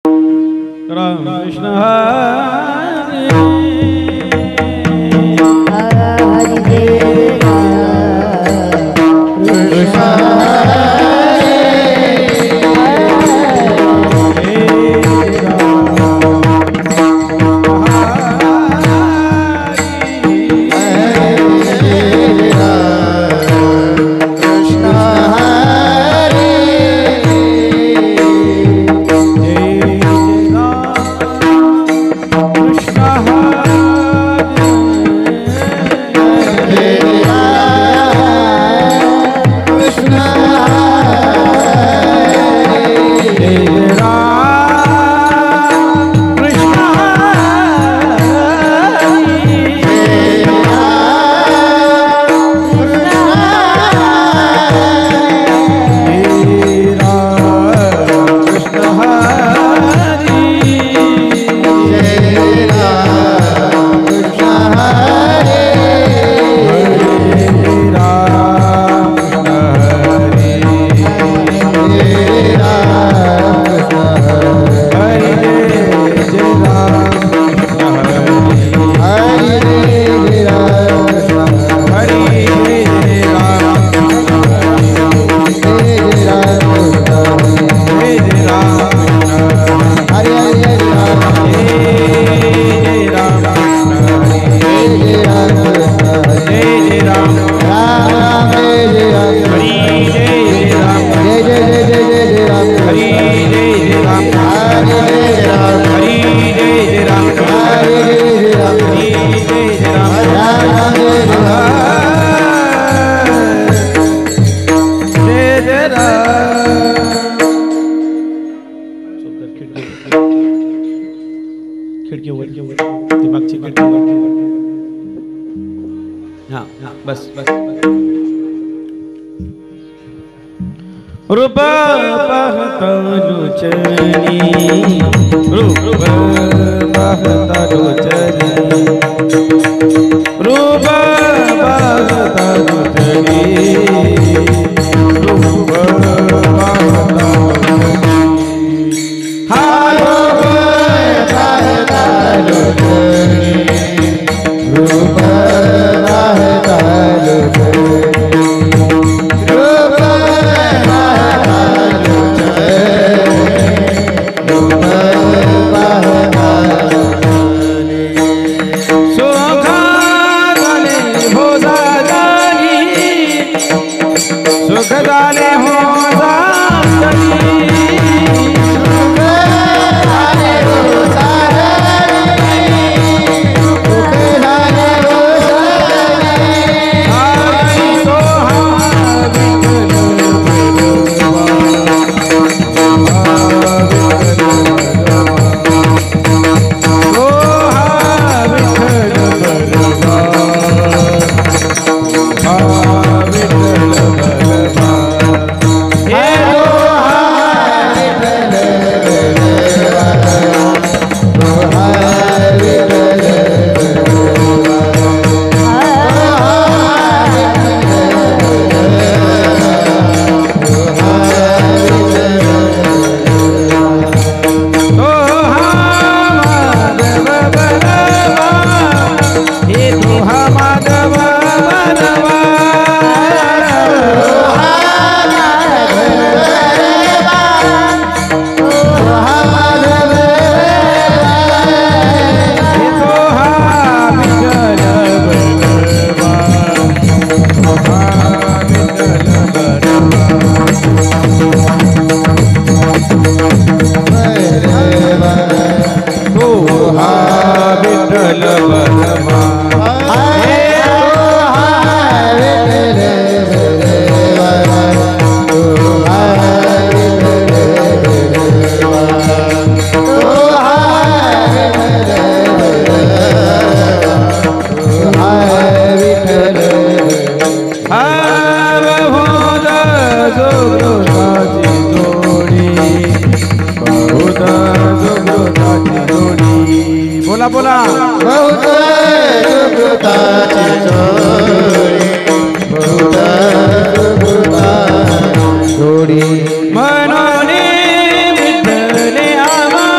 राम कृष्ण रूप पाहता लोचनी रूप पाहता लोचनी रूप पाहता लोचनी रूप पाहता लोचनी रूप पाहता बोला बहुत सुकृताची जोडी मनोने विठ्ठले आम्हा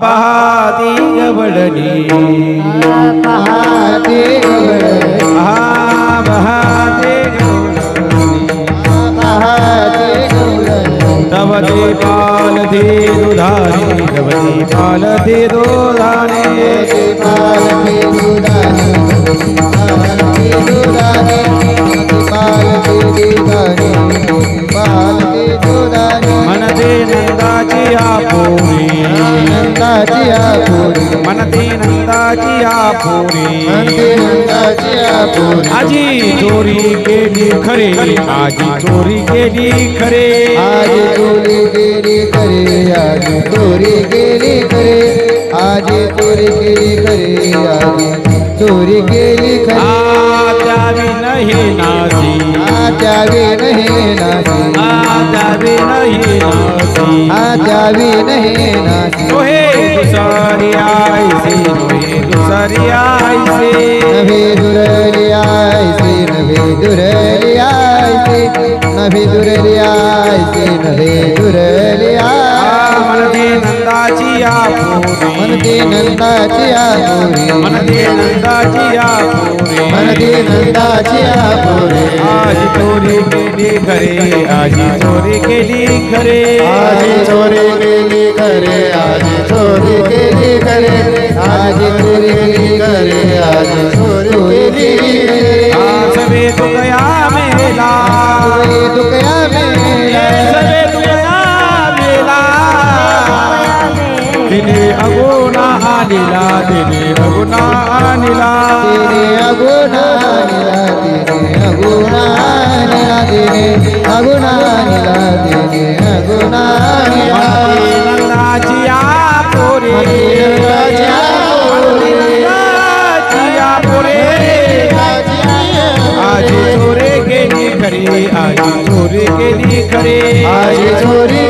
पहाती गवळणी पहाती गवळणी पहाते गवळणी तव दीपाल दे दुधाने तव दीपाल दे दुधाने दीपाल दे दुधाने दीपाल दे दुधाने मनते नंदाची आपुरी नंदाची आपुरी मनते नंदाची आपुरी आजी चोरी केली खरे आजी चोरी केली खरे आज चोरी गेली करे आज चोरी गेली करे आज चोरी गेली करे आज चोरी गेली खरे आजावी नहीं नासी आजावी नहीं नासी आजावी नहीं नासी आजावी नहीं नासी तोहे दुसारी आई से तोहे दुसारी आई से नभी दुरली आई से नभी दुरली आई से नभी दुरली आई से नभी दुरली आई मनते नंदाची आपुरी मनते नंदाची आपुरी मनते नंदाची आपुरी मनते नंदाची आपुरी आज चोरी केली खरे आज चोरी केली खरे आज चोरी केली करे आज चोरी केली करे आज चोरी केली करे आज चोरी केली करे सबे तो गया मेला तू गया मेला सबे तो गया मेला दिने अगुना आनिला दिने अगुना आनिला तेरे अगुना नीला तेरे अगुना नीला तेरे अगुना नीला तेरे अगुना नीला नंदाची आपुरी नंदाची आपुरी आज चोरी केली खरी आज चोरी केली खरी आज चोरी